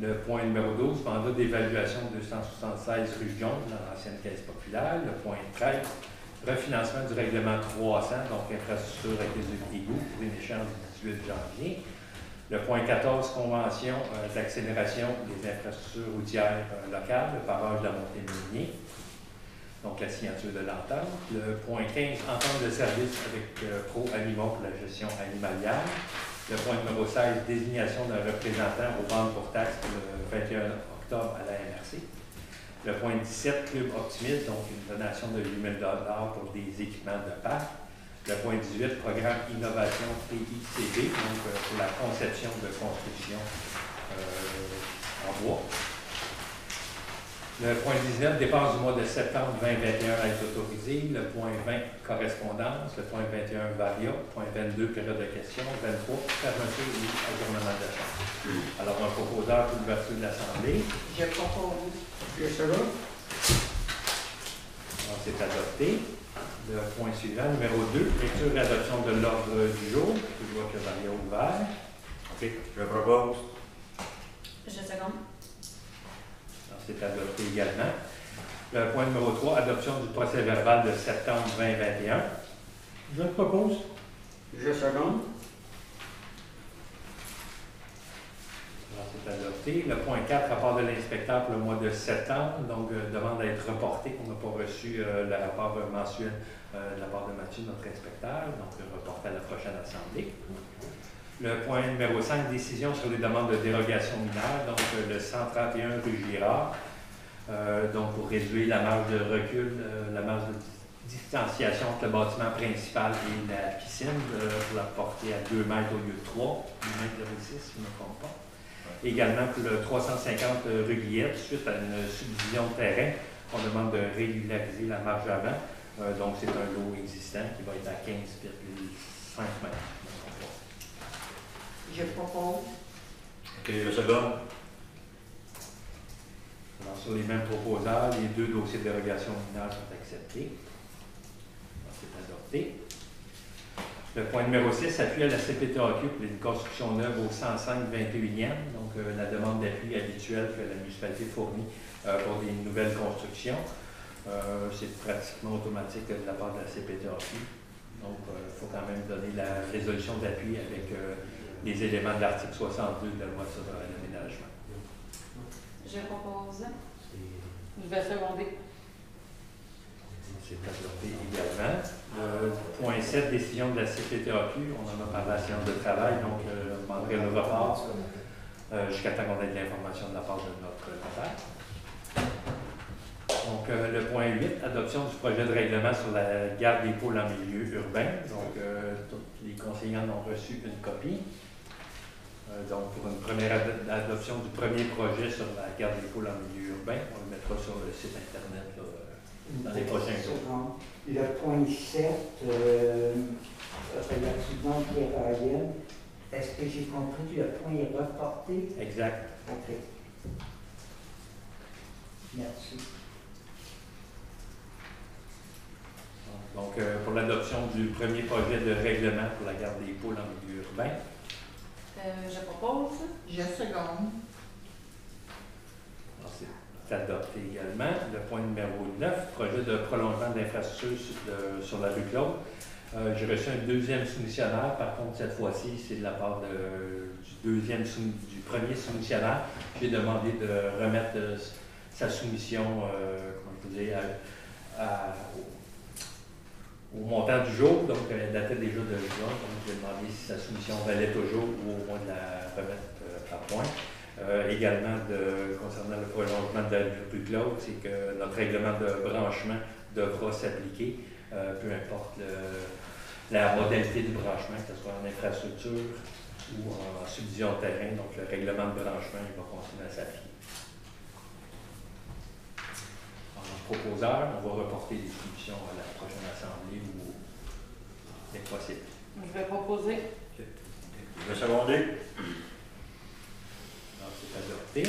Le point numéro 12, mandat d'évaluation 276 rue Jaune, dans l'ancienne caisse populaire. Le point 13, refinancement du règlement 300, donc infrastructure avec les égouts, pour une échéance du 18 janvier. Le point 14, convention d'accélération des infrastructures routières locales, le pavage de la Montée-Meunier, donc la signature de l'entente. Le point 15, entente de service avec Pro Animaux pour la gestion animalière. Le point numéro 16, désignation d'un représentant aux ventes pour taxes le 21 octobre à la MRC. Le point 17, Club Optimiste, donc une donation de 8 000 $ pour des équipements de parc. Le point 18, programme Innovation TICB, donc pour la conception de construction en bois. Le point 19, dépenses du mois de septembre 2021 à être autorisé. Le point 20, correspondance. Le point 21, varia. Point 22, période de questions. 23, fermeture ou ajournement de la Chambre. Alors, un proposeur pour l'ouverture de l'Assemblée. Je propose. Je second. Alors, c'est adopté. Le point suivant, numéro 2, lecture et adoption de l'ordre du jour. Je vois que varia ouvert. OK. Je propose. Je seconde. C'est adopté également. Le point numéro 3, adoption du procès verbal de septembre 2021. Je le propose. Je seconde. Alors, c'est adopté. Le point 4, rapport de l'inspecteur pour le mois de septembre. Donc, demande à être reporté. On n'a pas reçu le rapport mensuel de la part de Mathieu, notre inspecteur. Donc, reporté à la prochaine assemblée. Le point numéro 5, décision sur les demandes de dérogation mineure, donc le 131 rue Girard, donc pour réduire la marge de recul, la marge de distanciation entre le bâtiment principal et la piscine, pour la porter à 2 mètres au lieu de 3, 2 mètres 06, si je ne me trompe pas. Également pour le 350 rue Guillette, suite à une subdivision de terrain, on demande de régulariser la marge avant, donc c'est un lot existant qui va être à 15,5 mètres. Je propose. OK, je seconde. Alors, sur les mêmes proposeurs, les 2 dossiers de dérogation mineure sont acceptés. C'est adopté. Le point numéro 6, appui à la CPTAQ pour une construction neuve au 105 21e, donc la demande d'appui habituelle que la municipalité fournit pour des nouvelles constructions. C'est pratiquement automatique de la part de la CPTAQ. Donc, il faut quand même donner la résolution d'appui avec les éléments de l'article 62 de la loi sur l'aménagement. Je propose. Je vais seconder. C'est adopté également. Point 7, décision de la CPTAQ. On en a parlé à la séance de travail, donc je demanderai le report jusqu'à temps qu'on ait de l'information de la part de notre notaire. Donc, le point 8, adoption du projet de règlement sur la garde des pôles en milieu urbain. Donc, tous les conseillers en ont reçu une copie. Donc, pour une première adoption du premier projet sur la garde des pôles en milieu urbain, on le mettra sur le site Internet là, dans les prochains jours. Le point 7, relativement Pierre-Ariel, est-ce que j'ai compris que le point est reporté? Exact. OK. Merci. Donc, pour l'adoption du premier projet de règlement pour la garde des pôles en milieu urbain. Je propose. Je seconde. C'est adopté également. Le point numéro 9, projet de prolongement d'infrastructure sur la rue Claude. J'ai reçu un deuxième soumissionnaire. Par contre, cette fois-ci, c'est de la part du premier soumissionnaire. J'ai demandé de remettre sa soumission, comment je peux dire, au montant du jour, donc elle datait déjà de juin, donc j'ai demandé si sa soumission valait toujours ou au moins de la remettre à point. Également, concernant le prolongement de la rue Claude, c'est que notre règlement de branchement devra s'appliquer, peu importe la modalité du branchement, que ce soit en infrastructure ou en subdivision de terrain, donc le règlement de branchement il va continuer à s'appliquer. Proposeur, on va reporter les discussions à la prochaine assemblée ou dès que possible. Je vais proposer. Je vais seconder. Donc, c'est adopté.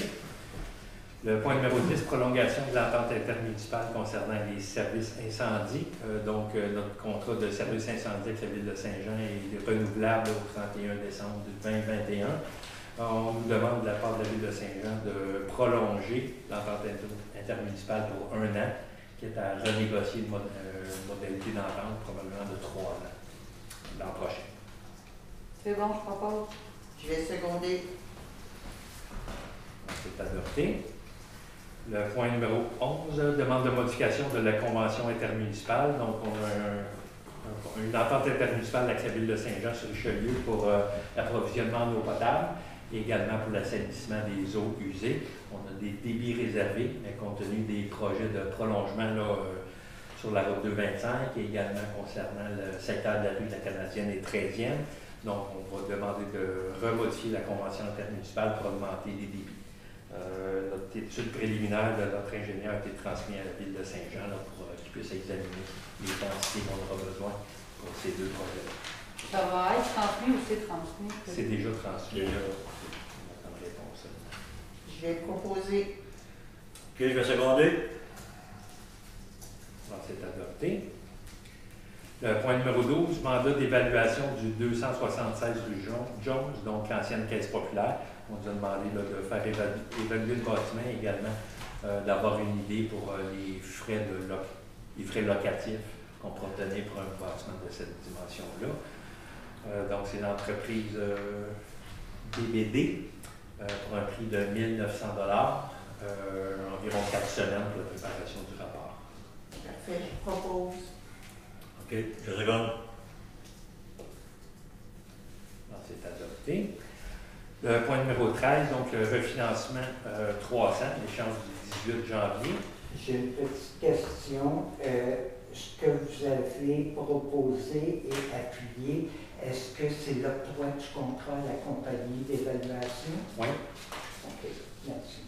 Le point numéro 10, prolongation de l'entente intermunicipale concernant les services incendies. Donc, notre contrat de service incendie avec la Ville de Saint-Jean est renouvelable au 31 décembre 2021. On nous demande de la part de la Ville de Saint-Jean de prolonger l'entente intermunicipale pour 1 an, qui est à renégocier une modalité d'entente probablement de 3 ans l'an prochain. C'est bon, je propose. Je vais seconder. Donc, c'est adopté. Le point numéro 11, demande de modification de la convention intermunicipale. Donc, on a une entente intermunicipale avec la Ville de Saint-Jean sur Richelieu pour l'approvisionnement en eau potable et également pour l'assainissement des eaux usées. On a des débits réservés, mais compte tenu des projets de prolongement là, sur la route 225 et également concernant le secteur de la rue de la Canadienne et 13e. Donc, on va demander de remodifier la convention intermunicipale pour augmenter les débits. Notre étude préliminaire de notre ingénieur a été transmise à la Ville de Saint-Jean là, pour qu'il puisse examiner les quantités qu'on aura besoin pour ces 2 projets-là. Ça va être transmis ou c'est transmis? C'est déjà transmis. Là. On attend une réponse. Je vais proposer. Ok, je vais seconder. Alors, c'est adopté. Le point numéro 12, mandat d'évaluation du 276 rue Jones, donc l'ancienne caisse populaire. On nous a demandé là, de faire évaluer le bâtiment et également d'avoir une idée pour les frais locatifs qu'on pourra obtenir pour un bâtiment de cette dimension-là. Donc, c'est l'entreprise BBD pour un prix de 1 900 $, environ 4 semaines pour la préparation du rapport. Parfait, je propose. Ok, je seconde. Donc, c'est adopté. Le point numéro 13, donc le refinancement 300, l'échange du 18 janvier. J'ai une petite question. Ce que vous avez proposé et appuyé, est-ce que c'est l'octroi du contrat à la compagnie d'évaluation? Oui. OK, merci.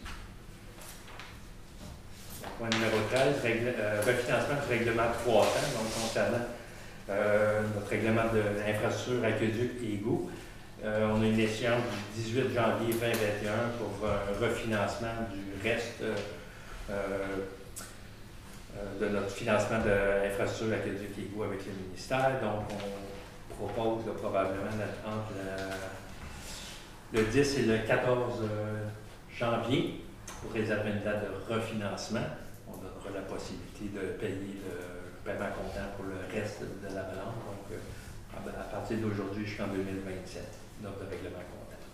Point numéro 13, refinancement du règlement 300, donc concernant notre règlement de l'infrastructure aqueduc et égout. On a une échéance du 18 janvier 2021 pour un refinancement du reste de notre financement de l'infrastructure aqueduc et égout avec le ministère. Donc, on propose là, probablement entre le 10 et le 14 janvier pour réserver une date de refinancement. On donnera la possibilité de payer le paiement comptant pour le reste de la balance. Donc, à partir d'aujourd'hui jusqu'en 2027, notre règlement comptant.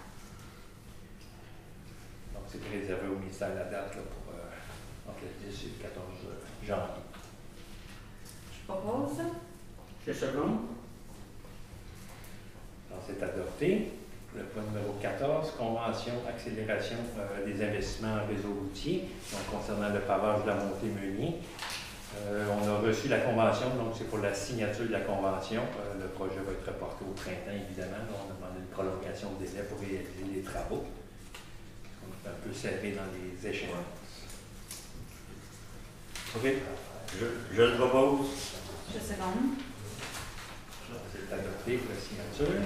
Donc, c'est réservé au ministère la date là, pour entre le 10 et le 14 janvier. Je propose. Je seconde. Donc, c'est adopté. Le point numéro 14, convention accélération des investissements en réseau routier, donc concernant le pavage de la montée Meunier. On a reçu la convention, donc c'est pour la signature de la convention. Le projet va être reporté au printemps, évidemment. Donc, on a demandé une prolongation de délai pour réaliser les travaux. On est un peu serré dans les échéances. Ok, je le propose. Je seconde. C'est adopté pour la signature.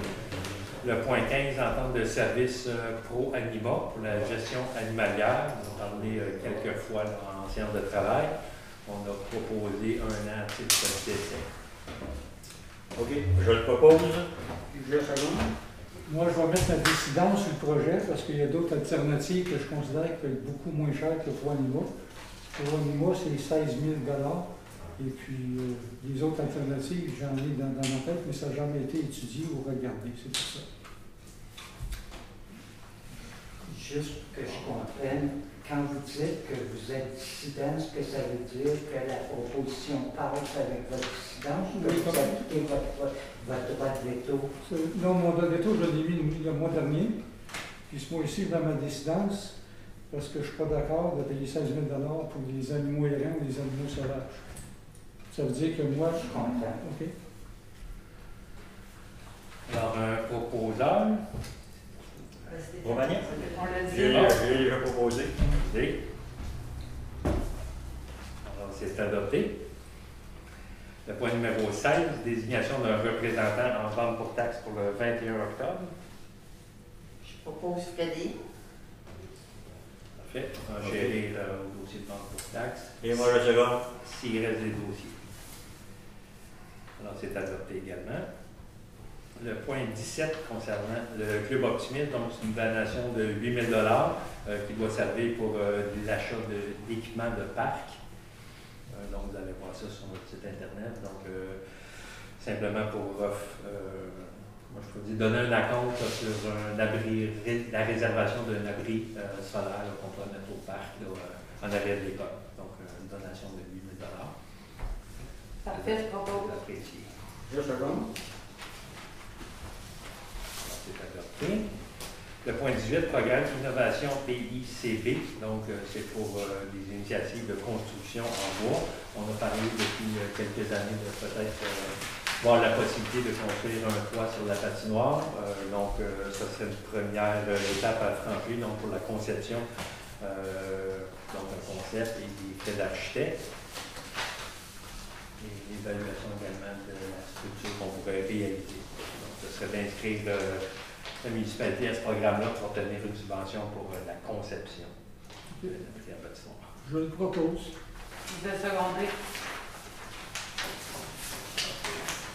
Le point 15, entente de service pro Anima pour la gestion animalière. On a parlé quelques fois là, en séance de travail. On a proposé 1 an à titre d'essai. Ok, je le propose. Je seconde. Moi, je vais mettre ma décidence sur le projet parce qu'il y a d'autres alternatives que je considère qui peuvent être beaucoup moins chères que pour Anima. Pour Anima, c'est 16 000 $. Et puis, les autres alternatives, j'en ai dans ma tête, mais ça n'a jamais été étudié ou regardé. C'est tout ça. Juste pour que je comprenne, quand vous dites que vous êtes dissident, est-ce que ça veut dire que la proposition passe avec votre dissidence ou que Oui, vous appliquez votre droit de veto? Non, mon droit de veto, je l'ai mis le mois dernier. Puis ce mois-ci, dans ma décidence, parce que je ne suis pas d'accord de payer 16 000 $ pour les animaux errants ou les animaux sauvages. Ça veut dire que moi, Je comprends. OK. Alors, un proposeur. Romagnan? On l'a dit. J'ai déjà proposé. Oui. Alors, c'est adopté. Le point numéro 16, désignation d'un représentant en vente pour taxe pour le 21 octobre. Je propose Freddy. Parfait. On va gérer au dossier de vente pour taxe. Et moi, je seconde. S'il reste des dossiers. Alors, c'est adopté également. Le point 17 concernant le Club Optimiste, donc c'est une donation de 8 000 qui doit servir pour l'achat d'équipements de parc. Donc vous allez voir ça sur notre site internet. Donc simplement pour moi je peux dire donner un acompte sur un abri, la réservation d'un abri solaire qu'on peut mettre au parc en arrière de l'école. Donc une donation de 8 000 Parfait, je propose. Apprécié. Je seconde. C'est adopté. Le point 18, programme Innovation PICB. Donc, c'est pour des initiatives de construction en bois. On a parlé depuis quelques années de peut-être voir la possibilité de construire un toit sur la patinoire. Donc, ça serait une première étape à franchir donc pour la conception, donc un concept et des faits d'architecte. Et l'évaluation également de la structure qu'on pourrait réaliser. Donc, ce serait d'inscrire la municipalité à ce programme-là pour obtenir une subvention pour la conception de la patinoire. Je le propose. Je vais seconder.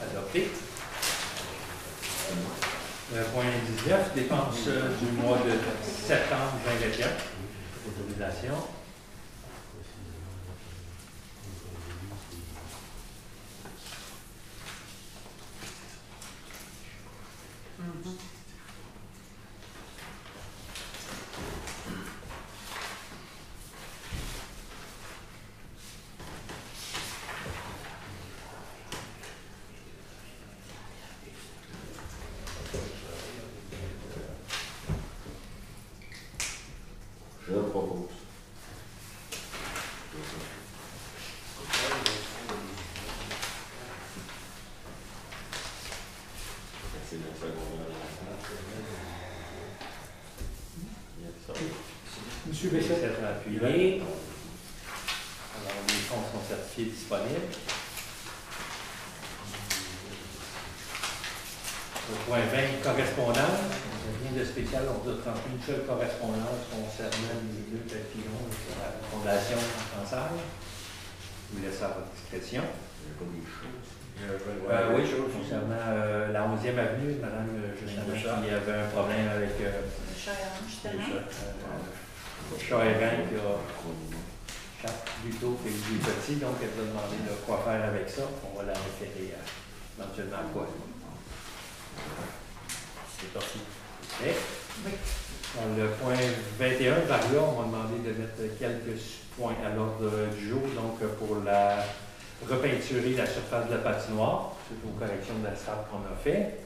Adopté. Le point 19, dépenses du mois de septembre 2021. Autorisation. Je le propose. C'est le secondaire. Monsieur Bessette. C'est appuyé. Alors, les fonds sont certifiés disponibles. Au point 20, correspondance. Rien de spécial, on vous a transmis une seule correspondance concernant les deux papillons sur la Fondation Cancer. Je vous laisse à votre discrétion. Il n'y a pas des choses. Oui, concernant la 11e avenue, Madame justement, qui avait un problème avec chat errant qui a chat plutôt que du petit, donc elle nous a demandé de quoi faire avec ça. On va la référer éventuellement à quoi. C'est parti. OK. Oui. Dans le point 21, Varia, on m'a demandé de mettre quelques points à l'ordre du jour, donc pour la repeinturer la surface de la patinoire, suite aux corrections de la sable qu'on a fait.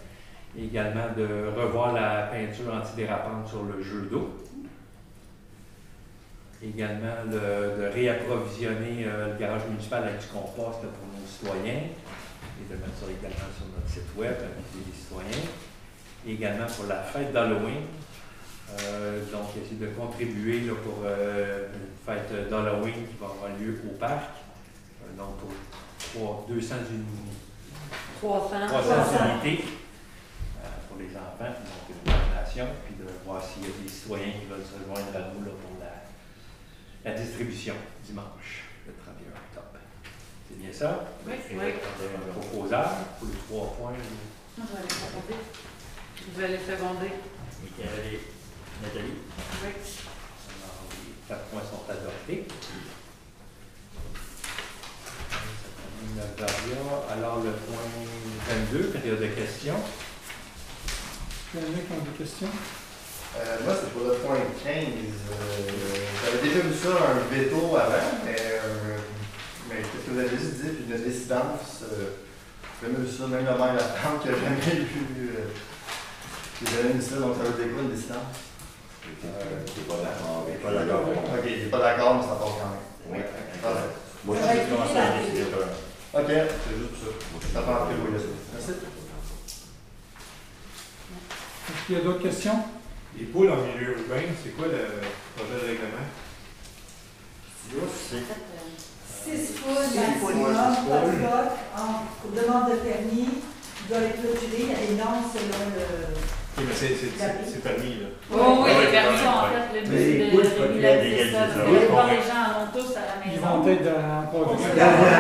Et également de revoir la peinture antidérapante sur le jeu d'eau. Également de réapprovisionner le garage municipal avec du compost pour nos citoyens et de mettre ça également sur notre site web avec les citoyens. Et également pour la fête d'Halloween. Donc, essayer de contribuer là, pour une fête d'Halloween qui va avoir lieu au parc. Donc, pour 200 unités. 300 unités pour les enfants, donc une donation, puis de voir s'il y a des citoyens qui veulent se rejoindre à nous là, pour la distribution dimanche, le 31 octobre. C'est bien ça? Oui. Proposable pour les 3 points. Je vais les proposer. Je vais les seconder. Michael, Nathalie. Oui. Alors, les 4 points sont adoptés. Alors, le point 22, période de questions. Il y en a qui ont des questions? Moi, c'est pour le point 15. J'avais déjà vu ça, un veto avant, mais qu'est-ce que vous avez juste dit, puis une décidence. J'ai jamais vu ça, même le maire de la Plante qui n'a jamais vu. J'ai jamais vu ça, donc ça veut dire quoi une décidence? T'es pas d'accord. Il n'est pas d'accord. Ok, il n'est pas d'accord, mais ça passe quand même. Oui. Parfait. Moi, je suis commencé à décider. Ok, c'est juste pour ça. Ça part après, oui, là. Merci. Est-ce qu'il y a d'autres questions? Les poules en milieu urbain, c'est quoi le projet de règlement? 6 poules maximum, pas de vote, pour demande de permis, il doit être clôturé, il y a des normes selon le... Oui, mais c'est permis, là. Oh, oui, Ouais, les permis ouais. en fait. Le but, Mais c'est les poules, de régulariser ça. Parce que la plupart des gens en ont tous à la Ils maison. vont être encore Dans un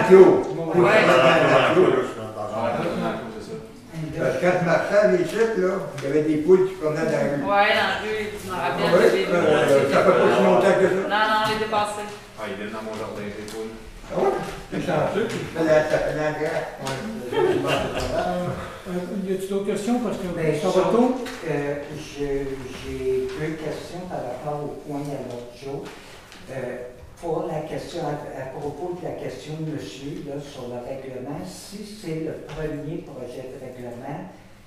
clos. Bon, Ouais. Dans un clos. C'est ça. Parce que quand je marchais à l'échelle, là, il y avait des poules qui promenaient dans la rue. Ouais, dans la rue, je m'en rappelle. Ouais, j'ai vu, ça fait pas si longtemps que ça. Non, non, on les dépassé. Ah, il vient dans mon jardin, c'est cool. Ah ouais? C'est chanceux. Ça fait la guerre. Y a-t-il d'autres questions? Parce que Ben, ça va tôt. J'ai deux questions par rapport au point à l'autre jour. Pour la question, à propos de la question de monsieur là, sur le règlement, si c'est le premier projet de règlement,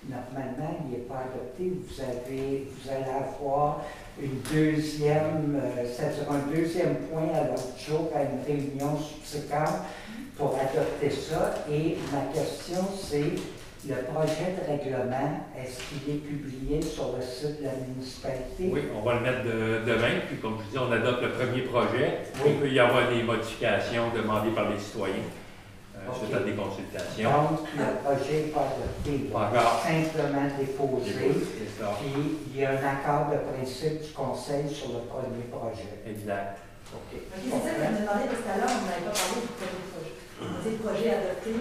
normalement, il n'est pas adopté. Vous allez avoir une deuxième, c'est-à-dire un deuxième point à l'autre jour à une réunion subséquente pour adopter ça. Et ma question, c'est le projet de règlement, est-ce qu'il est publié sur le site de la municipalité? Oui, on va le mettre demain, puis comme je dis, on adopte le premier projet. Oui. Il peut y avoir des modifications demandées par les citoyens suite à des consultations. Donc, le projet n'est pas adopté, Pas encore. simplement déposé. C'est ça. Puis, il y a un accord de principe du conseil sur le premier projet. Exact. OK. Ok, c'est ça que je me demandais, parce que tout à l'heure, on n'avait pas parlé du premier projet. On disait le projet adopté,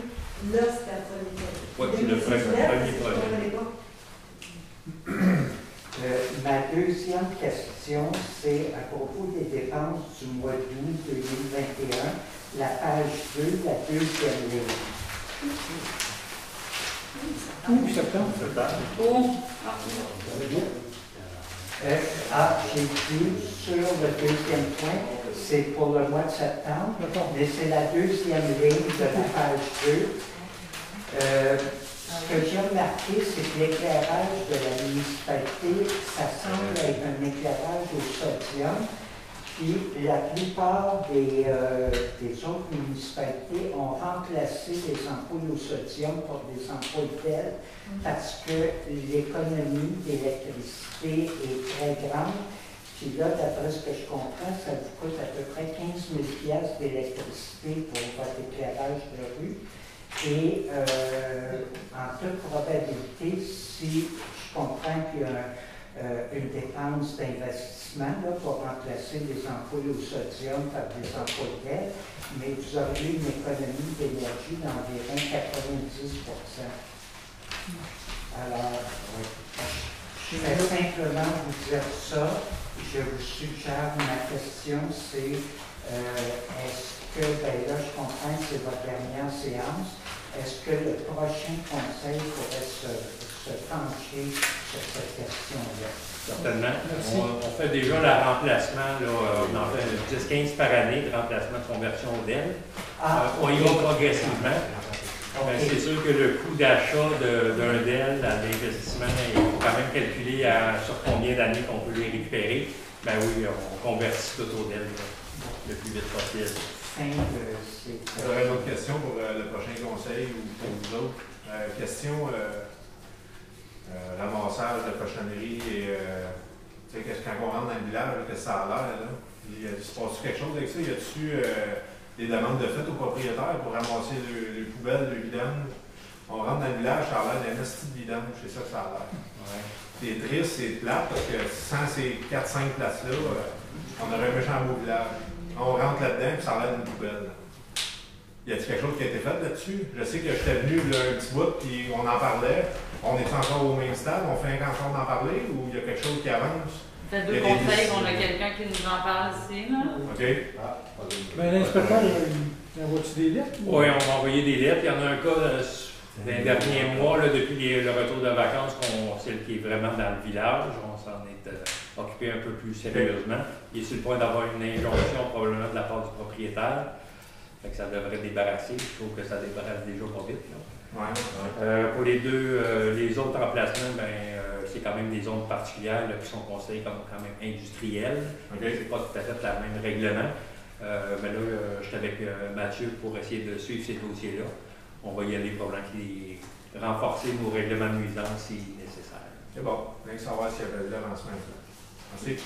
là, c'était un premier projet. Oui, c'est le premier projet. Ma deuxième question, c'est à propos des dépenses du mois d'août 2021, la page 2, la deuxième ligne. Août, septembre. Oh! J'ai vu sur le deuxième point, c'est pour le mois de septembre, mais c'est la deuxième ligne de la page 2. Ce que j'ai remarqué, c'est que l'éclairage de la municipalité, ça semble être un éclairage au sodium. Puis la plupart des autres municipalités ont remplacé les ampoules au sodium pour des ampoules LED parce que l'économie d'électricité est très grande. Puis là, d'après ce que je comprends, ça vous coûte à peu près 15 000 $ d'électricité pour votre éclairage de rue. Et en toute probabilité, si je comprends qu'il y a une dépense d'investissement là, pour remplacer les ampoules au sodium par des ampoules LED, mais vous auriez une économie d'énergie d'environ 90 %. Alors, je vais simplement vous dire ça. Je vous suggère, ma question, c'est est-ce que, ben là, je comprends que c'est votre dernière séance, est-ce que le prochain conseil pourrait se pencher sur cette question-là? Certainement. On fait déjà le remplacement, là, on en fait 10-15 par année de remplacement de conversion au DEL. On y va progressivement. Ben, c'est sûr que le coût d'achat d'un DEL à l'investissement, il faut quand même calculer sur combien d'années qu'on peut les récupérer. Ben oui, on convertit tout au DEL le plus vite possible. J'aurais une autre question pour le prochain conseil ou pour vous autres. Question ramassage de cochonnerie et quand on rentre dans le village, que ça a l'air, là. Se passe quelque chose avec ça? Y a-t-il des demandes de fait aux propriétaires pour ramasser les poubelles, le vidange? On rentre dans le village, ça a l'air d'un esti de vidange, c'est ça que ça a l'air. Ouais. C'est triste, c'est plate, parce que sans ces 4-5 places-là, on aurait un méchant beau village. On rentre là-dedans, puis ça a l'air d'une poubelle. Y a-t-il quelque chose qui a été fait là-dessus? Je sais que j'étais venu là, un petit bout, puis on en parlait. On est encore au même stade? On fait encore d'en parler? Ou il y a quelque chose qui avance? Ça fait 2 conseils qu'on a quelqu'un qui nous en parle ici, là. OK. Ben, l'inspecteur, il envoie-tu des lettres? Oui, on va envoyer des lettres. Il y en a un cas dans les derniers mois, là, depuis le retour de vacances, celle qui est vraiment dans le village. On s'en est occupé un peu plus sérieusement. Il est sur le point d'avoir une injonction probablement de la part du propriétaire. Fait que ça devrait débarrasser. Je trouve que ça débarrasse déjà pas vite. Là. Ouais. Pour les autres emplacements, c'est quand même des zones particulières là, qui sont considérées comme quand même industrielles. Okay. C'est pas tout à fait le même règlement. Mais là, je suis avec Mathieu pour essayer de suivre ces dossiers-là. On va y aller probablement renforcer nos règlements de nuisance si nécessaire. C'est bon. Je voulais savoir s'il y avait de l'avancement. Merci.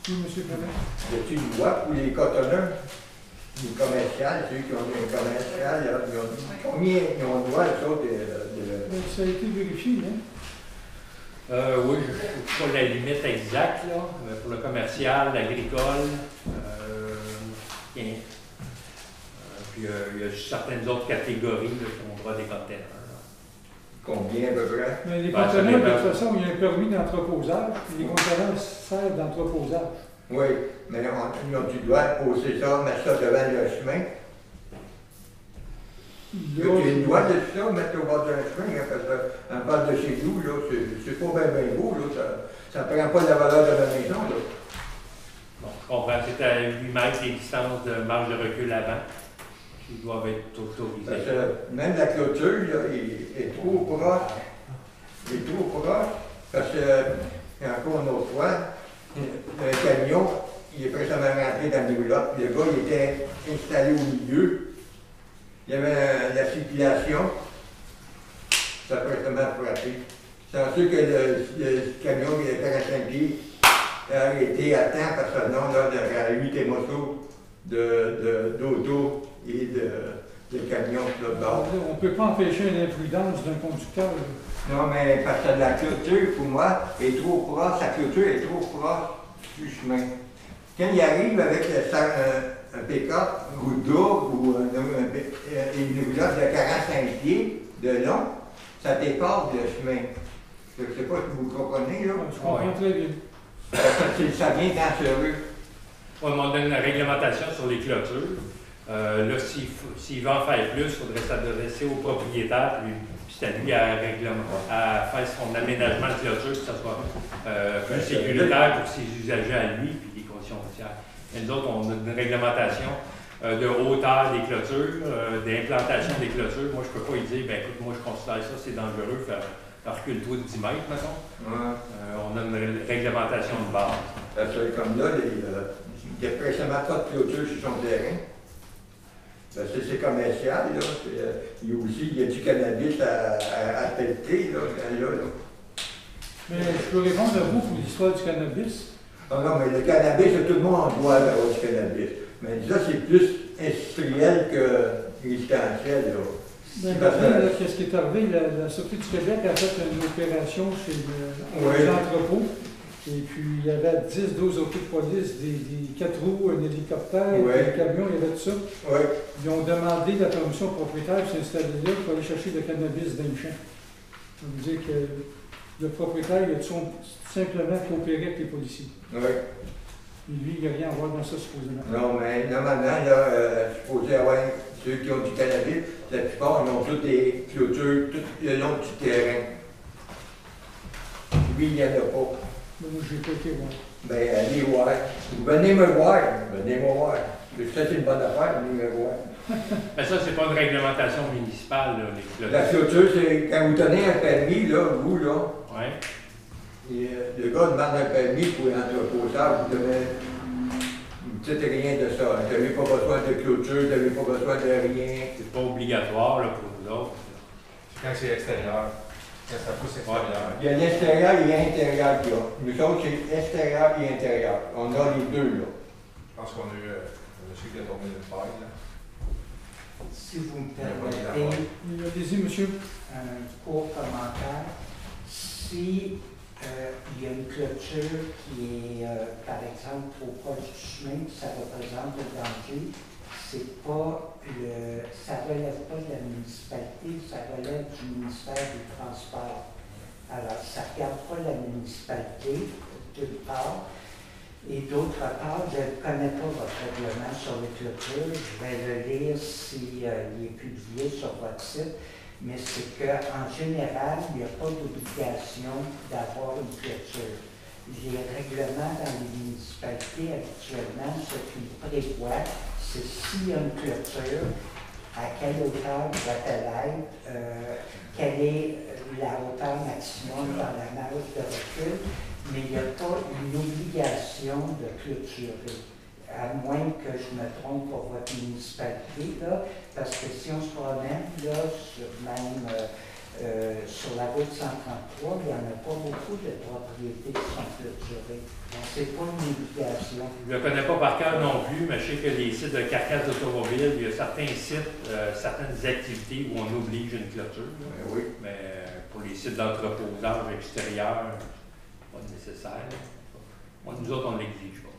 Oui, M. Président. Y a-t-il une loi pour les cotonneurs? Les commerciales, ceux qui ont un commercial, combien ils ont le droit, ça, Ça a été vérifié, hein? Oui, je ne sais pas la limite exacte, là. Pour le commercial, l'agricole, puis il y a certaines autres catégories là, qui ont le droit des containers. Combien à peu près? Mais les Ben, ça conteneurs, de dépend. toute façon, il y a un permis d'entreposage, puis les conteneurs servent d'entreposage. Oui, mais tu dois poser ça, mettre ça devant le chemin. Tu dois de ça, mettre au bord d'un chemin, hein, parce qu'en bas de chez nous, là, c'est pas bien beau, là, ça ne prend pas la valeur de la maison, là. Bon, je comprends. C'est à 8 mètres les distances de marge de recul avant qui doivent être Parce autorisées. que même la clôture, là, est trop proche. Il est trop proche, parce que, encore une autre fois, le camion, il est presque rentré dans le roulotte, puis le gars, il était installé au milieu. Il y avait la circulation, ça a prestement frappé. C'est sûr que le camion, il est 45 pieds, a arrêté à temps, parce que non, là, il y aurait eu des motos d'auto et de camions sur le bord. On ne peut pas empêcher une imprudence d'un conducteur. Là. Non, mais parce que la clôture, pour moi, est trop proche, la clôture est trop proche du chemin. Quand il arrive avec un pick-up ou double ou une roulotte de 45 pieds de long, ça dépasse le chemin. Je ne sais pas si vous comprenez, là. Je comprends très bien. Ça vient dangereux. On demande une réglementation sur les clôtures. Là, s'il veut en faire plus, il faudrait s'adresser au propriétaire, puis c'est à lui à faire son aménagement de clôture, que ça soit plus sécuritaire pour ses usagers à lui, puis les conditions routières. Et nous autres, on a une réglementation de hauteur des clôtures, d'implantation des clôtures. Moi, je ne peux pas lui dire, ben écoute, moi, je considère ça, c'est dangereux, recule-toi de 10 mètres, mettons. Ouais. On a une réglementation de base. Parce que comme là, il n'y a presque pas de clôture sur son terrain. Parce que c'est commercial, là. Il y a du cannabis à pelleter, là. Mais je peux répondre à vous pour l'histoire du cannabis. Non, non, mais le cannabis, tout le monde doit avoir du cannabis. Mais ça, c'est plus industriel que résidentiel, là. Ben, qu'est-ce qui est arrivé? La Sûreté du Québec a fait une opération chez les entrepôts. Et puis, il y avait 10-12 autos de police, des 4 roues, un hélicoptère, un camion, il y avait tout ça. Ouais. Ils ont demandé la permission au propriétaire de s'installer là pour aller chercher le cannabis dans le champ. Ça veut dire que le propriétaire, il a simplement coopéré avec les policiers. Oui. Et lui, il n'y a rien à voir dans ça, supposément. Non, mais normalement, là, supposé avoir ceux qui ont du cannabis, la plupart, ils ont toutes des clôtures tout le long du terrain. Lui, il n'y en a pas. Mais moi, je n'ai pas été voir. Ben, allez voir. Venez me voir. Venez me voir. Ça, c'est une bonne affaire, venez me voir. Mais ça, c'est pas une réglementation municipale, là, les clôtures. La clôture, c'est quand vous tenez un permis, là, vous, là. Oui. Et, le gars demande un permis pour l'entreposage, vous donnez. Vous ne dites rien de ça. Vous n'avez pas besoin de clôture, vous n'avez pas besoin de rien. C'est pas obligatoire là, pour nous autres. Quand c'est extérieur. Quand ça pousse extérieur. Il y a l'extérieur et l'intérieur qu'il y a. Nous autres, c'est extérieur et intérieur. On a les deux, là. Je pense qu'on a eu un monsieur qui a tombé une paille, là. Si vous me permettez, allez-y, monsieur. Un court commentaire. Si il y a une clôture qui est, par exemple, trop proche du chemin, ça représente le danger, c'est pas ça ne relève pas de la municipalité, ça relève du ministère des Transports. Alors, ça ne regarde pas la municipalité, d'une part. Et d'autre part, je ne connais pas votre règlement sur les clôtures. Je vais le lire s'il est publié sur votre site. Mais c'est qu'en général, il n'y a pas d'obligation d'avoir une clôture. Les règlements dans les municipalités actuellement, ce qu'ils prévoient, c'est s'il y a une clôture, à quelle hauteur doit-elle être, quelle est la hauteur maximum dans la marge de recul, mais il n'y a pas une obligation de clôturer. À moins que je me trompe pour votre municipalité, là, parce que si on se promène là, sur la route 133, il n'y en a pas beaucoup de propriétés qui sont clôturées. Donc, ce n'est pas une obligation. Je ne le connais pas par cœur non plus, mais je sais que les sites de carcasses d'automobile, il y a certains sites, certaines activités où on oblige une clôture. Oui. Mais pour les sites d'entreposage extérieur, pas nécessaire. Moi, nous autres, on ne l'exige pas.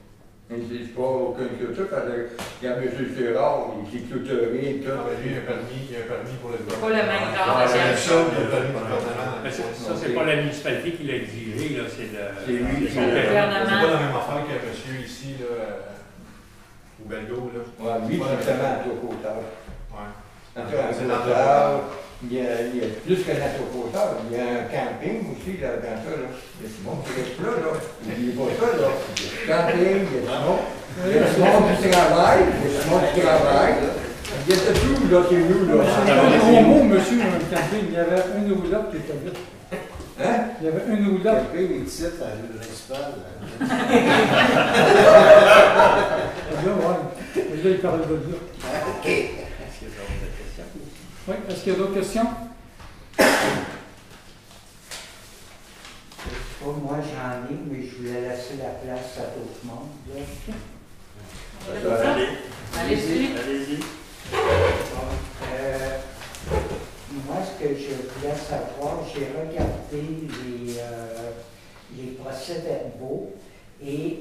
Mais c'est pas aucune clôture, parce que il y a M. Gérard, il s'est clôturé, tout. Lui, il y a un permis pour le Pas le même genre Ouais, de c'est la même chien. chose, il y a un permis du gouvernement. Mais ça, c'est pas la municipalité qui l'a exigé, là, c'est C'est lui, son c'est le gouvernement. C'est pas la même affaire que monsieur ici, là, au Belgo, là. Ouais, lui, c'est justement un tocoteur. Ouais. C'est l'entrepôt. Il y a plus qu'un autoporteur, il y a un camping aussi là, dans ça. Là. Il y a du monde qui reste là. N'oubliez pas ça. Là. Camping, il y a du monde. Il y a du monde qui travaille. Il y a du monde qui travaille. Il y a de tout là, chez nous. Là. Au mot, monsieur, un camping, il y avait un roulotte qui était vite. Hein? Il y avait un roulotte. Camping, les titres à la rue principale. Là, ouais. Là, il parlait de là. OK. Oui, est-ce qu'il y a d'autres questions? Moi, j'en ai, mais je voulais laisser la place à d'autres mondes. Allez-y. Allez-y. Moi, ce que je voulais savoir, j'ai regardé les procès-verbaux et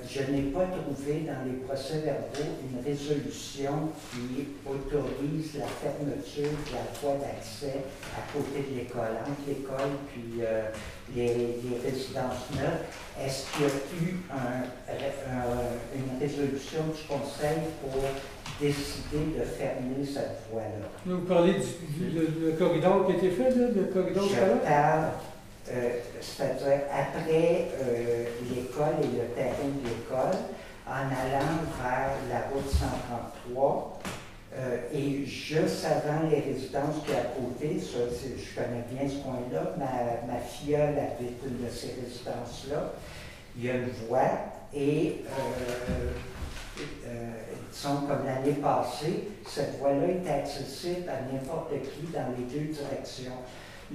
je n'ai pas trouvé dans les procès-verbaux une résolution qui autorise la fermeture de la voie d'accès à côté de l'école, entre l'école puis les résidences neuves. Est-ce qu'il y a eu une résolution du Conseil pour décider de fermer cette voie-là? Vous parlez du corridor qui a été fait, là, le corridor Je scolaire? parle, c'est-à-dire après l'école et le terrain de l'école, en allant vers la route 133 et juste avant les résidences qui est à côté, ça, je connais bien ce coin-là, ma filleule habite une de ces résidences-là, il y a une voie et disons comme l'année passée, cette voie-là est accessible à n'importe qui dans les deux directions.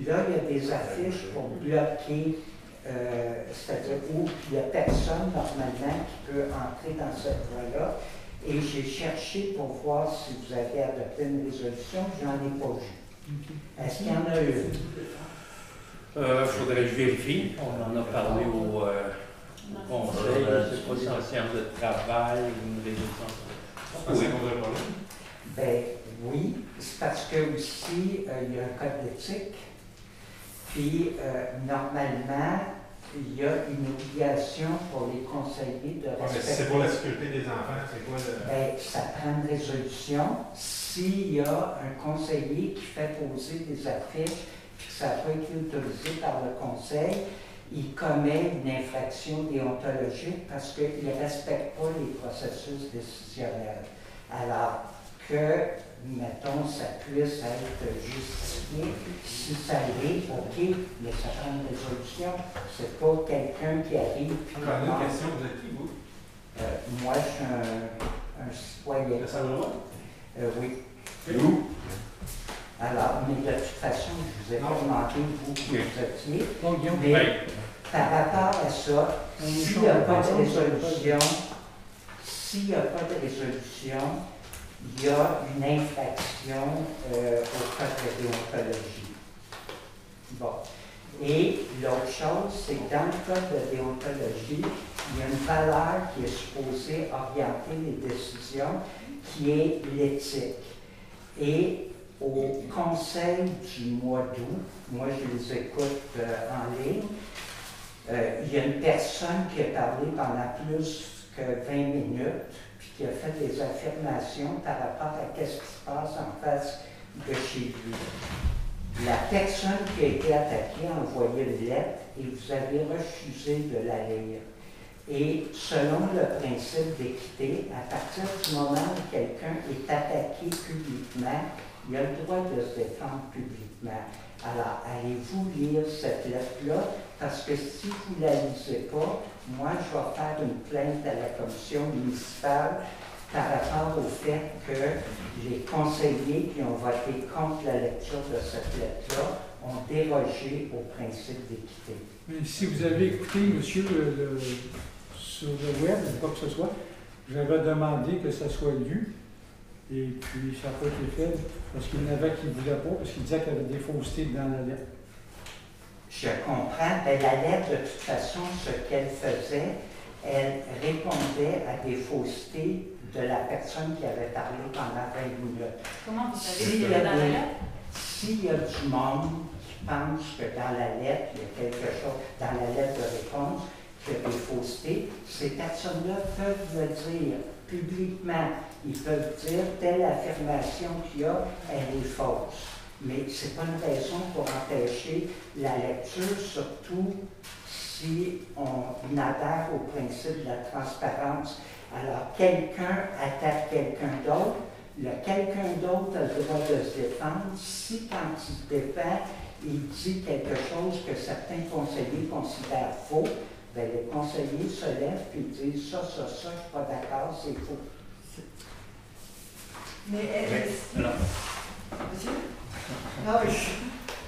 Là, il y a des affiches pour bloquer, c'est-à-dire où il n'y a personne normalement qui peut entrer dans cette voie-là. Et j'ai cherché pour voir si vous avez adopté une résolution, je n'en ai pas vu. Est-ce qu'il y en a une? Il faudrait que je vérifie. On en a parlé au conseil. Je ne sais pas si en séance de travail ou une résolution. Ben oui, c'est parce que aussi, il y a un code d'éthique. Puis, normalement, il y a une obligation pour les conseillers de respecter. Mais si c'est pour la sécurité des enfants, c'est quoi le. Ben, ça prend une résolution. S'il y a un conseiller qui fait poser des affiches, puis que ça n'a pas été autorisé par le conseil, il commet une infraction déontologique parce qu'il ne respecte pas les processus décisionnels. Alors que, mettons, ça puisse être justifié, si ça l'est, OK, mais ça prend une résolution. C'est pas quelqu'un qui arrive puis Une question, vous êtes qui, vous? moi, je suis un citoyen. Le Saint-Laurent? Oui. Nous? Alors, mais de toute façon, je vous ai pas demandé, vous étiez. Mais par rapport à ça, s'il n'y a pas de résolution, il y a une infraction au code de déontologie. Bon. Et l'autre chose, c'est que dans le code de déontologie, il y a une valeur qui est supposée orienter les décisions, qui est l'éthique. Et au conseil du mois d'août, moi je les écoute en ligne, il y a une personne qui a parlé pendant plus que 20 minutes, puis qui a fait des affirmations par rapport à ce qui se passe en face de chez lui. La personne qui a été attaquée a envoyé une lettre et vous avez refusé de la lire. Et selon le principe d'équité, à partir du moment où quelqu'un est attaqué publiquement, il a le droit de se défendre publiquement. Alors, allez-vous lire cette lettre-là? Parce que si vous ne la lisez pas, moi, je vais faire une plainte à la commission municipale par rapport au fait que les conseillers qui ont voté contre la lecture de cette lettre-là ont dérogé au principe d'équité. Mais si vous avez écouté, monsieur, sur le web, quoi que ce soit, j'avais demandé que ça soit lu, et puis ça n'a pas été fait, parce qu'il y en avait qui ne voulaient pas, parce qu'il disait qu'il y avait des faussetés dans la lettre. Je comprends, mais la lettre, de toute façon, ce qu'elle faisait, elle répondait à des faussetés de la personne qui avait parlé pendant 20 minutes. Comment vous savez S'il qu'il y y a a dans la des- lettre? S'il y a du monde qui pense que dans la lettre, il y a quelque chose, dans la lettre de réponse, qu'il y a des faussetés, ces personnes-là peuvent le dire publiquement. Ils peuvent dire telle affirmation qu'il y a, elle est fausse. Mais ce n'est pas une raison pour empêcher la lecture, surtout si on adhère au principe de la transparence. Alors, quelqu'un attaque quelqu'un d'autre, le quelqu'un d'autre a le droit de se défendre. Si, quand il se défend, il dit quelque chose que certains conseillers considèrent faux, bien, les conseillers se lèvent et disent ça, je ne suis pas d'accord, c'est faux. Mais Alors, monsieur?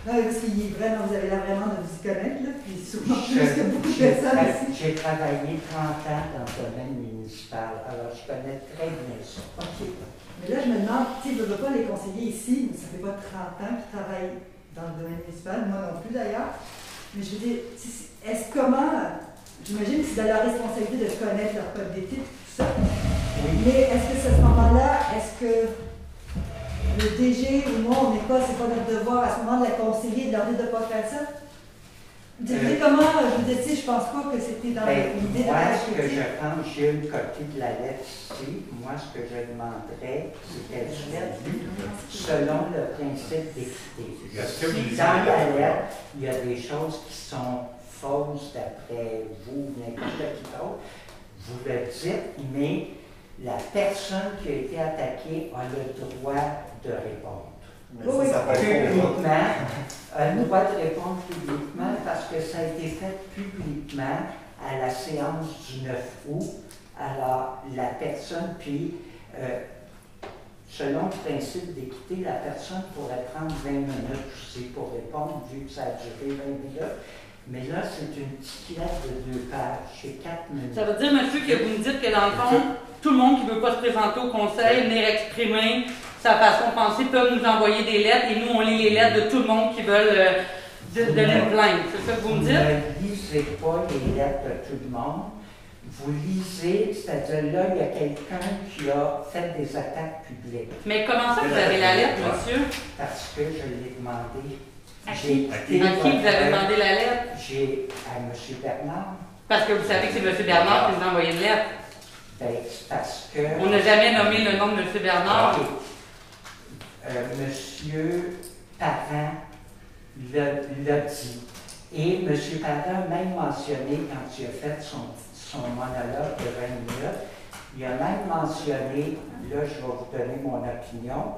Non, mais parce qu'il est vraiment, vous avez l'air vraiment de vous y connaître, là, puis souvent plus que beaucoup de personnes ici. J'ai travaillé 30 ans dans le domaine municipal, alors je connais très bien ça. OK. Mais là, je me demande, tu sais, je ne veux pas les conseillers ici, mais ça fait pas 30 ans qu'ils travaillent dans le domaine municipal, moi non plus d'ailleurs. Mais je veux dire, est-ce comment, j'imagine que c'est de leur responsabilité de connaître leur code d'éthique, tout ça. Oui. Mais est-ce que à ce moment-là, est-ce que le DG ou moi, on n'est pas, c'est pas notre devoir à ce moment de la conseiller de leur dire de ne pas faire ça? Dites comment, je vous dis, je pense pas que c'était dans l'idée de moi, la ce que je pense, j'ai une copie de la lettre ici. Moi, ce que je demanderais, c'est qu'elle soit lue selon le principe d'équité. Est-ce que vous Si lisez dans la la lettre? lettre, il y a des choses qui sont fausses d'après vous, n'importe qui d'autre, vous le dites, mais la personne qui a été attaquée a le droit de répondre. Mais Oui, ça peut être Publiquement, a le droit de répondre publiquement parce que ça a été fait publiquement à la séance du 9 août. Alors, la personne, puis, selon le principe d'équité, la personne pourrait prendre 20 minutes aussi pour répondre, vu que ça a duré 20 minutes. Mais là, c'est une petite lettre de 2 pages, c'est 4 minutes. Ça veut dire, monsieur, que vous me dites que dans le fond, tout le monde qui ne veut pas se présenter au conseil, venir exprimer sa façon de penser, peuvent nous envoyer des lettres et nous, on lit les lettres de tout le monde qui veulent donner une plainte. C'est ça que vous me dites? Vous ne lisez pas les lettres de tout le monde. Vous lisez, c'est-à-dire là, il y a quelqu'un qui a fait des attaques publiques. Mais comment ça, vous avez la lettre, monsieur? Parce que je l'ai demandé. À J'ai qui? écouté À qui vous avez votre- demandé la lettre? J'ai à M. Bernard. Parce que vous savez que c'est M. Bernard qui nous a envoyé une lettre. Ben, c'est parce que. On n'a jamais nommé le nom de M. Bernard. Ok. Monsieur Parent l'a dit. Et M. Parent a même mentionné, quand il a fait son monologue de 20 minutes, il a même mentionné, là je vais vous donner mon opinion,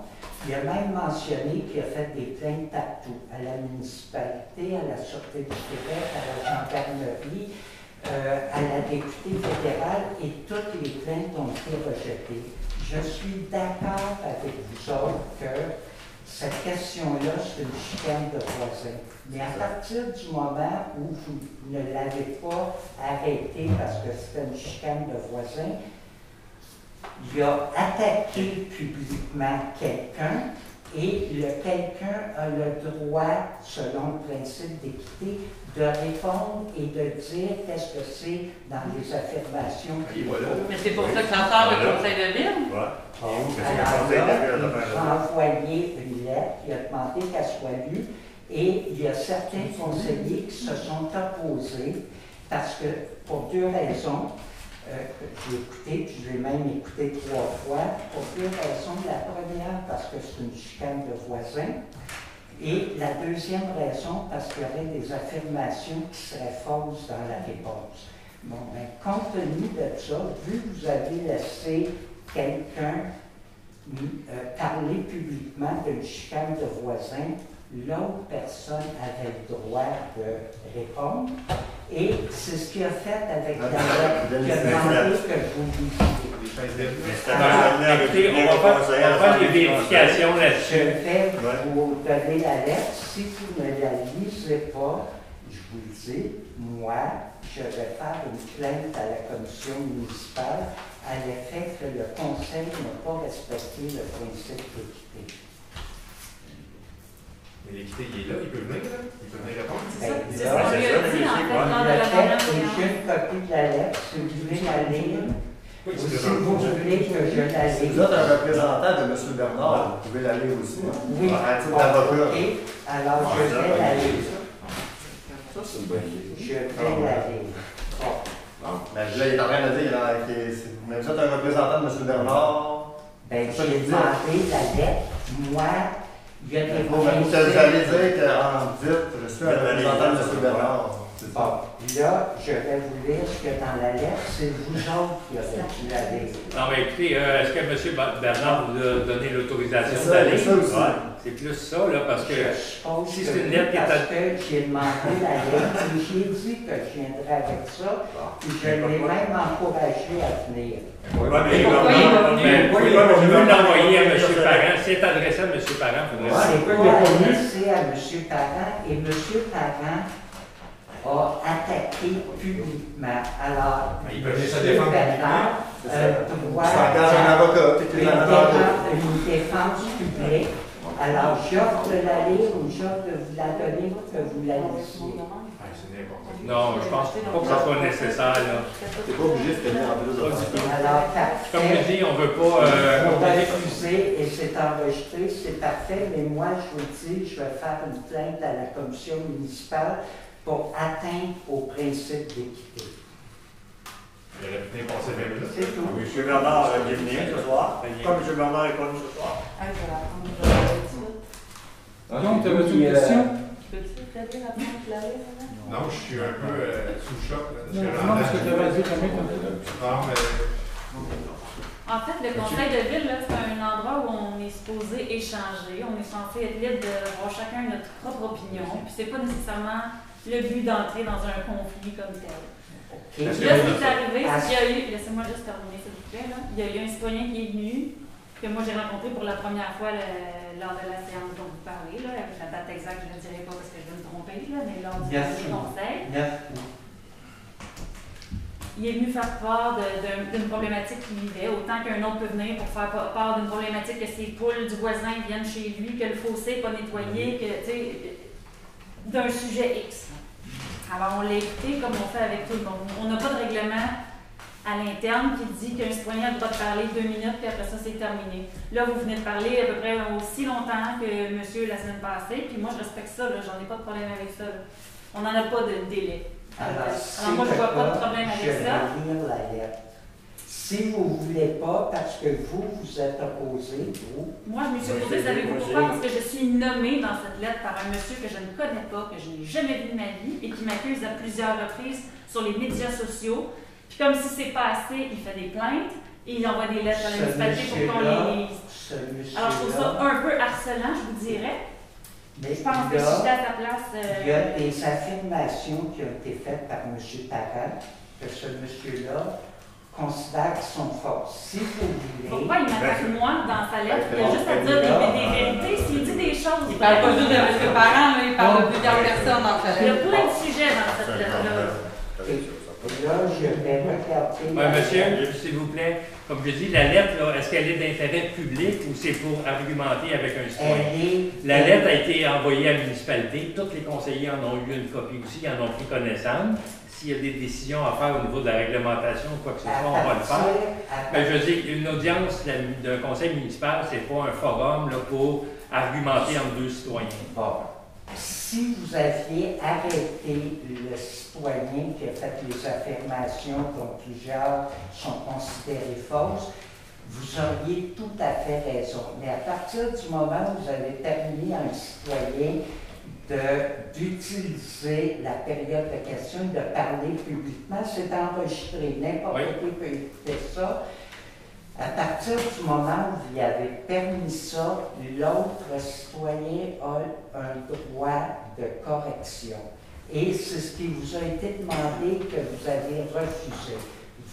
il a même mentionné qu'il a fait des plaintes partout, à la municipalité, à la Sûreté du Québec, à la gendarmerie, à la députée fédérale, et toutes les plaintes ont été rejetées. Je suis d'accord avec vous autres que cette question-là, c'est une chicane de voisins. Mais à partir du moment où vous ne l'avez pas arrêté parce que c'était une chicane de voisins, il a attaqué publiquement quelqu'un et le quelqu'un a le droit, selon le principe d'équité, de répondre et de dire qu'est-ce que c'est dans les affirmations qu'il faut. Mais c'est pour ça que ça sort le conseil de ville. Alors là, il a envoyé une lettre, il a demandé qu'elle soit lue et il y a certains conseillers qui se sont opposés parce que, pour 2 raisons, que j'ai écouté, puis je l'ai même écouté 3 fois, pour 2 raisons. La première, parce que c'est une chicane de voisins. Et la deuxième raison, parce qu'il y aurait des affirmations qui seraient fausses dans la réponse. Bon, ben, compte tenu de ça, vu que vous avez laissé quelqu'un parler publiquement d'une chicane de voisins, l'autre personne avait le droit de répondre. Et c'est ce qu'il a fait avec la lettre. Il a demandé que vous lisiez. Écoutez, on va faire des vérifications Je là-dessus. vais vous donner la lettre. Si vous ne la lisez pas, je vous le dis, moi, je vais faire une plainte à la commission municipale à l'effet que le conseil n'a pas respecté le principe d'équité. Mais l'équité, il est là, il peut venir, là. Il peut venir répondre. C'est ce qu'on lui a dit, en fait, lors de la fait, j'ai une copie de la lettre, si vous voulez la lire. Ou si vous voulez que je la Si lise. vous êtes un représentant de M. Bernard, vous pouvez la lire aussi. Oui, À titre bon, d'avocat. ok. Alors, je vais la lire. Ça, c'est une bonne idée. Je vais la lire. Mais là, il est en train de dire mais vous êtes un représentant de M. Bernard. Ben, j'ai demandé la lettre. Moi, il y a des Vous allez dire qu'en dites, je suis un représentant de M. Bernard. C'est Bon, là, je vais vous lire ce que dans la lettre, c'est vous autres qui avez dû la lire. Non, mais écoutez, est-ce que M. Bernard vous a donné l'autorisation C'est ça, d'aller? c'est ça aussi. Ouais, c'est plus ça, là, parce que Je suppose si que c'est une oui, lettre qui est parce que j'ai demandé la lettre, et j'ai dit que je viendrais avec ça, puis je l'ai même encouragé à venir. Ouais, mais Pourquoi il va Mais vous pouvez l'envoyer à M. Parent. Si c'est adressé à M. Parent, il faudrait C'est pas adressé à M. Parent, et M. Parent a attaqué publiquement. Alors, Il peut venir se M. défendre Bernard doit engage un avocat, tu es un avocat. une défense publique. Alors, j'offre de la lire ou j'offre de vous la donner pour que vous la lisiez. C'est n'importe quoi. Non, je pense pas que ça soit nécessaire, là. T'es pas obligé de tenir en plus de ça. Alors, Comme je parfait. dis, on veut pas. On va refuser et c'est enregistré, c'est parfait, mais moi, je vous dis, je vais faire une plainte à la commission municipale pour atteindre au principe d'équité. Il aurait pu passer 20 minutes. C'est tout. M. Bernard est venu ce soir. Comme M. Bernard est pas venu ce soir. Donc, tu avais une question? Non, je suis un peu sous le choc. Là, de ce que Non, parce que tu avais dit combien de Non, mais En fait, le conseil de ville, là, c'est un endroit où on est supposé échanger. On est censé être libre d'avoir chacun notre propre opinion. Puis c'est pas nécessairement le but d'entrer dans un conflit comme tel. OK. Là, ce qui est arrivé, c'est qu'il y a eu, laissez-moi juste terminer s'il vous plaît, là. Il y a eu un citoyen qui est venu, que moi j'ai rencontré pour la première fois lors de la séance dont vous parlez, là, avec la date exacte, je ne le dirai pas parce que je vais me tromper, là, mais lors du conseil. 9 août. Il est venu faire part d'une problématique qu'il vivait, autant qu'un autre peut venir pour faire part d'une problématique que ses poules du voisin viennent chez lui, que le fossé n'est pas nettoyé, que, tu sais, d'un sujet X. Alors, on l'a écouté comme on fait avec tout le monde. On n'a pas de règlement à l'interne qui dit qu'un citoyen a le droit de parler 2 minutes, puis après ça, c'est terminé. Là, vous venez de parler à peu près aussi longtemps que monsieur la semaine passée, puis moi, je respecte ça, j'en ai pas de problème avec ça. Là. On n'en a pas de délai. Alors, moi, je ne vois pas de problème avec ça. Je vais lire la lettre. Si vous ne voulez pas, parce que vous êtes opposé, vous. Moi, je me suis opposée, savez-vous pourquoi? Parce que je suis nommée dans cette lettre par un monsieur que je ne connais pas, que je n'ai jamais vu de ma vie et qui m'accuse à plusieurs reprises sur les médias sociaux. Puis comme si c'est pas assez, il fait des plaintes et il envoie des lettres à la municipalité pour qu'on les lise. Alors, je trouve ça un peu harcelant, je vous dirais. Mais je pense que si j'étais à ta place... Il y a des affirmations qui ont été faites par M. Parent, que ce monsieur-là considère qu'ils sont fausses. Si vous voulez... Pourquoi il m'attaque moi dans sa lettre? Il a juste à dire des vérités. S'il dit des choses... Il ne parle pas juste de M. Parent, là, il parle de plusieurs personnes dans sa lettre. Il y a plein de sujets dans cette lettre-là. Là, je vais regarder... Oui, monsieur, s'il vous plaît, comme je dis, la lettre, est-ce qu'elle est d'intérêt public ou c'est pour argumenter avec un citoyen? La lettre a été envoyée à la municipalité. Tous les conseillers en ont eu une copie aussi, ils en ont pris connaissance. S'il y a des décisions à faire au niveau de la réglementation ou quoi que ce soit, on va le faire. Mais je dis, une audience d'un conseil municipal, c'est pas un forum là, pour argumenter entre deux citoyens. Bon. Si vous aviez arrêté le citoyen qui a fait les affirmations dont plusieurs sont considérées fausses, vous auriez tout à fait raison. Mais à partir du moment où vous avez permis à un citoyen d'utiliser la période de questions, de parler publiquement, c'est enregistré. N'importe qui peut écouter ça. À partir du moment où vous y avez permis ça, l'autre citoyen a un droit de correction. Et c'est ce qui vous a été demandé que vous avez refusé.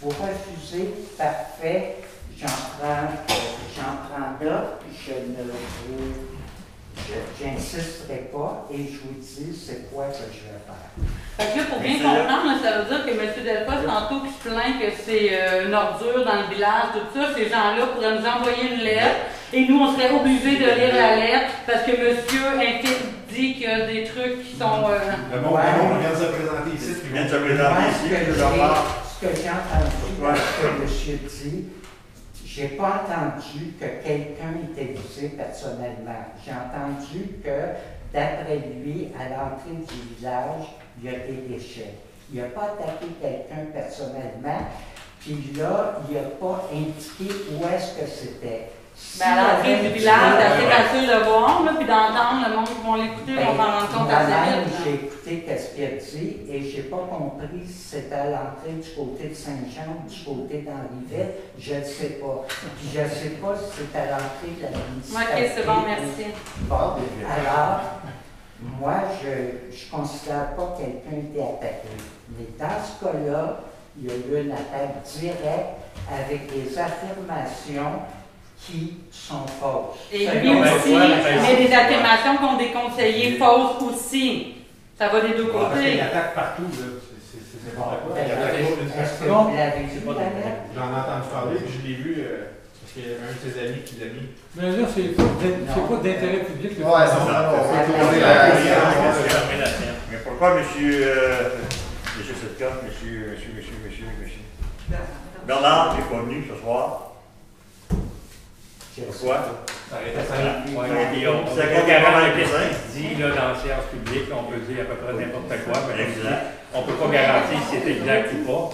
Vous refusez, parfait, j'en prends note, j'insisterai pas et je vous dis c'est quoi que je vais faire. Fait que là, pour bien comprendre, ça veut dire que M. Delpas, tantôt, qui se plaint que c'est une ordure dans le village, tout ça, ces gens-là pourraient nous envoyer une lettre et nous, on serait obligés de lire la lettre parce que monsieur dit qu'il y a des trucs qui sont... Le monde vient de se présenter ici. Il vient de se présenter ici, je dois voir. Ce que j'ai entendu dans ce que monsieur dit, j'ai pas entendu que quelqu'un était visé personnellement. J'ai entendu que, d'après lui, à l'entrée du village, il y a des déchets. Il n'a pas attaqué quelqu'un personnellement, puis là, il n'a pas indiqué où est-ce que c'était. Ben, à l'entrée du village, c'est assez facile de voir, là, puis d'entendre le monde qui vont l'écouter, vont s'en rendre compte assez vite. J'ai écouté ce qu'il a dit et j'ai pas compris si c'était à l'entrée du côté de Saint-Jean ou du côté d'Henrivet. Je ne sais pas. Puis je ne sais pas si c'était à l'entrée de la municipalité. Ok, c'est bon, merci. Bon, alors, moi, je ne considère pas que quelqu'un ait été attaqué. Mais dans ce cas-là, il y a eu une attaque directe avec des affirmations qui sont fausses. Et lui aussi, mais des affirmations contre des conseillers fausses aussi. Ça va des deux côtés. Il attaque partout, là. C'est n'importe quoi. Est-ce que vous l'avez vu, la lettre? J'en ai entendu parler, puis je l'ai vu, parce qu'il y a un de ses amis qui l'a mis. Mais là, c'est pas d'intérêt public. Ouais, c'est ça. Mais pourquoi monsieur Setka, monsieur Bernard n'est pas venu ce soir? Pourquoi? Ça a été on ne peut pas garantir ce qui se dit là, dans la séance publique, on peut dire à peu près n'importe quoi, mais on ne peut pas garantir si c'est exact ou pas.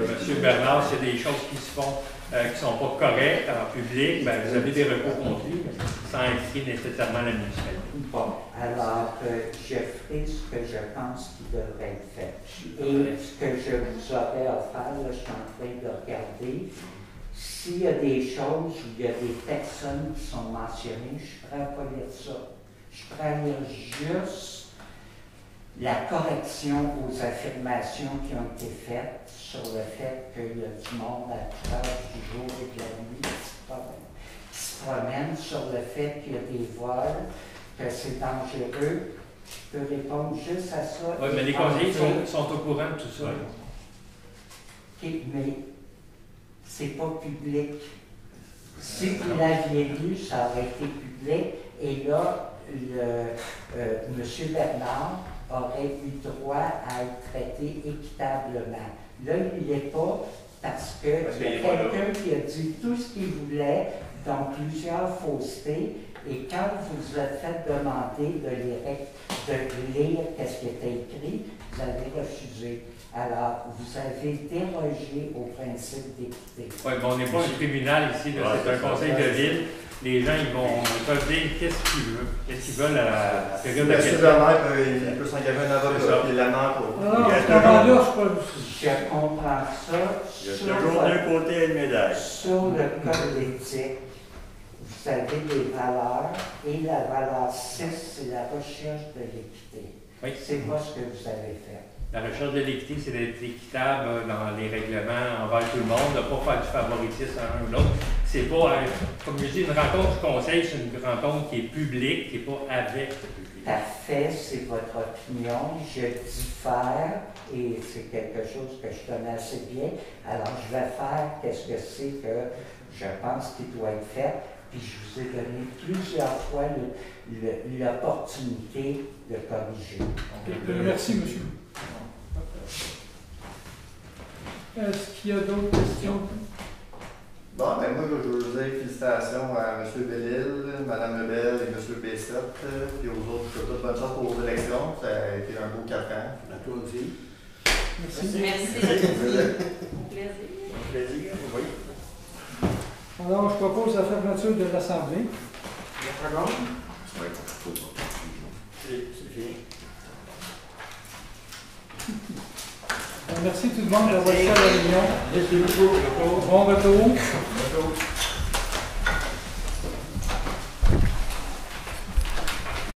Monsieur Bernard, s'il y a des choses qui se font qui ne sont pas correctes en public, ben, vous avez des recours contre lui, sans impliquer nécessairement la municipalité. Bon, alors je ferai ce que je pense qu'il devrait être fait. Et ce que je vous aurais offert, là, je suis en train de regarder. S'il y a des choses où il y a des personnes qui sont mentionnées, je suis prêt à pas lire ça. Je suis prêt à lire juste la correction aux affirmations qui ont été faites sur le fait qu'il y a du monde à toute heure du jour et de la nuit qui se promène, sur le fait qu'il y a des vols, que c'est dangereux. Je peux répondre juste à ça. Oui, mais les conseillers sont au courant de tout ça. Okay, mais c'est pas public. Si vous l'aviez lu, ça aurait été public. Et là, M. Bernard aurait eu droit à être traité équitablement. Là, il n'est pas parce qu'il y a quelqu'un qui a dit tout ce qu'il voulait, dont plusieurs faussetés, et quand vous vous êtes fait demander de lire qu'est-ce qui était écrit, vous avez refusé. Alors, vous avez dérogé au principe d'équité. Oui, mais on n'est pas un tribunal ici, c'est un conseil de ville. Les gens, ils peuvent dire qu'est-ce qu'ils veulent à la période de la question. Il peut s'engager un avocat, il l'amende pour. Je comprends ça. Il y a toujours d'un côté une médaille. Sur le code d'éthique, vous avez des valeurs, et la valeur 6, c'est la recherche de l'équité. Oui. C'est pas ce que vous avez fait. La recherche de l'équité, c'est d'être équitable dans les règlements envers tout le monde, de ne pas faire du favoritisme à un ou l'autre. C'est pas, comme je dis, une rencontre du conseil, c'est une rencontre qui est publique, qui n'est pas avec le public. Parfait, c'est votre opinion. Je diffère et c'est quelque chose que je connais assez bien. Alors, je vais faire qu'est-ce que c'est que je pense qu'il doit être fait. Puis je vous ai donné plusieurs fois l'opportunité de corriger. Merci, monsieur. Est-ce qu'il y a d'autres questions? Bon, ben moi, je veux dire félicitations à M. Bellil, Mme Lebel et M. Bessette, puis aux autres. Je vous souhaite bonne chance pour vos élections. Ça a été un beau 4 ans. À toi aussi. Merci. Merci. Au plaisir. Oui. Alors, je propose la fermeture de l'Assemblée. Merci tout le monde d'avoir été à la réunion. Bon retour.